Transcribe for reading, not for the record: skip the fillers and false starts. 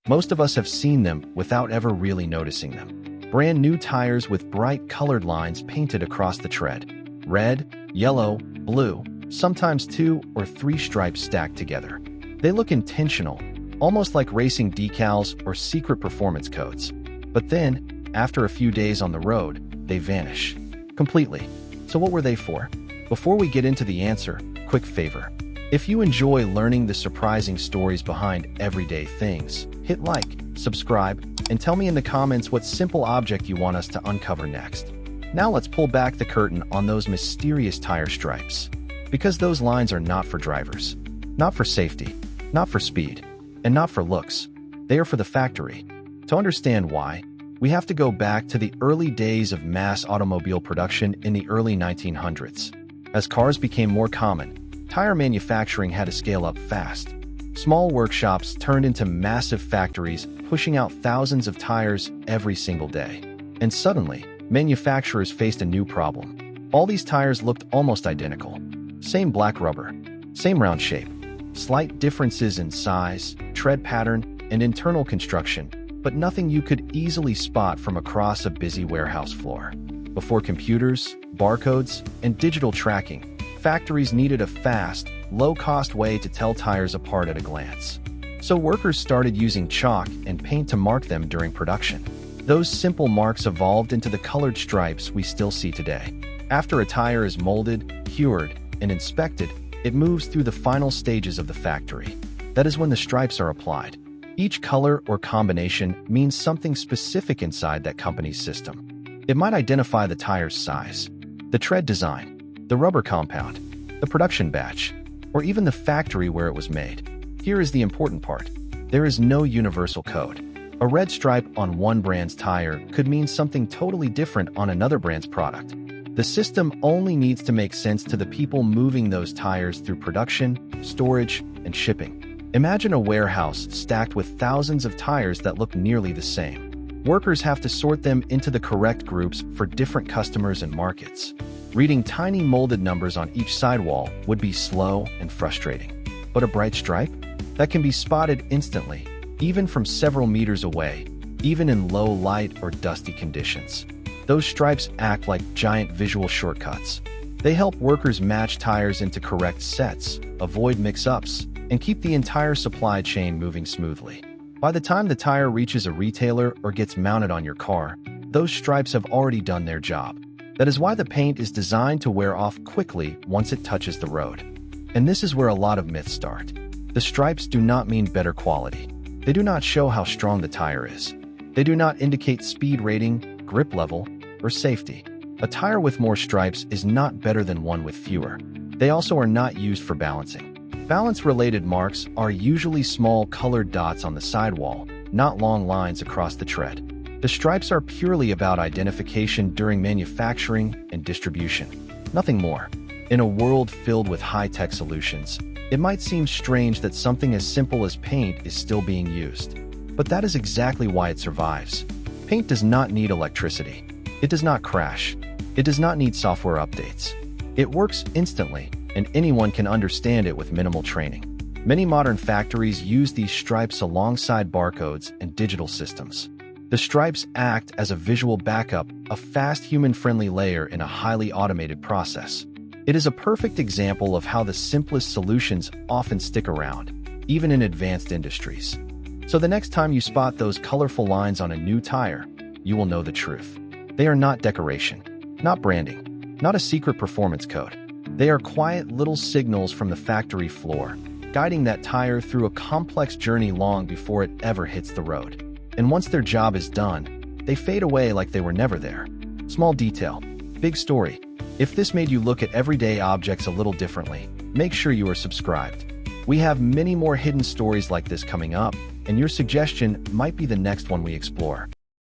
Most of us have seen them without ever really noticing them. Brand new tires with bright colored lines painted across the tread. Red, yellow, blue, sometimes 2 or 3 stripes stacked together. They look intentional, almost like racing decals or secret performance codes. But then, after a few days on the road, they vanish. Completely. So what were they for? Before we get into the answer, quick favor. If you enjoy learning the surprising stories behind everyday things, hit like, subscribe, and tell me in the comments what simple object you want us to uncover next. Now let's pull back the curtain on those mysterious tire stripes. Because those lines are not for drivers, not for safety, not for speed, and not for looks. They are for the factory. To understand why, we have to go back to the early days of mass automobile production in the early 1900s. As cars became more common, tire manufacturing had to scale up fast. Small workshops turned into massive factories, pushing out thousands of tires every single day. And suddenly, manufacturers faced a new problem. All these tires looked almost identical. Same black rubber, same round shape, slight differences in size, tread pattern, and internal construction, but nothing you could easily spot from across a busy warehouse floor. Before computers, barcodes, and digital tracking, factories needed a fast, low-cost way to tell tires apart at a glance. So workers started using chalk and paint to mark them during production. Those simple marks evolved into the colored stripes we still see today. After a tire is molded, cured, and inspected, it moves through the final stages of the factory. That is when the stripes are applied. Each color or combination means something specific inside that company's system. It might identify the tire's size, the tread design, the rubber compound, the production batch, or even the factory where it was made. Here is the important part. There is no universal code. A red stripe on one brand's tire could mean something totally different on another brand's product. The system only needs to make sense to the people moving those tires through production, storage, and shipping. Imagine a warehouse stacked with thousands of tires that look nearly the same. Workers have to sort them into the correct groups for different customers and markets. Reading tiny molded numbers on each sidewall would be slow and frustrating. But a bright stripe? That can be spotted instantly, even from several meters away, even in low light or dusty conditions. Those stripes act like giant visual shortcuts. They help workers match tires into correct sets, avoid mix-ups, and keep the entire supply chain moving smoothly. By the time the tire reaches a retailer or gets mounted on your car, those stripes have already done their job. That is why the paint is designed to wear off quickly once it touches the road. And this is where a lot of myths start. The stripes do not mean better quality. They do not show how strong the tire is. They do not indicate speed rating, grip level, or safety. A tire with more stripes is not better than one with fewer. They also are not used for balancing. Balance-related marks are usually small colored dots on the sidewall, not long lines across the tread. The stripes are purely about identification during manufacturing and distribution. Nothing more. In a world filled with high-tech solutions, it might seem strange that something as simple as paint is still being used. But that is exactly why it survives. Paint does not need electricity. It does not crash. It does not need software updates. It works instantly, and anyone can understand it with minimal training. Many modern factories use these stripes alongside barcodes and digital systems. The stripes act as a visual backup, a fast human-friendly layer in a highly automated process. It is a perfect example of how the simplest solutions often stick around, even in advanced industries. So the next time you spot those colorful lines on a new tire, you will know the truth. They are not decoration, not branding, not a secret performance code. They are quiet little signals from the factory floor, guiding that tire through a complex journey long before it ever hits the road. And once their job is done, they fade away like they were never there. Small detail, big story. If this made you look at everyday objects a little differently, make sure you are subscribed. We have many more hidden stories like this coming up, and your suggestion might be the next one we explore.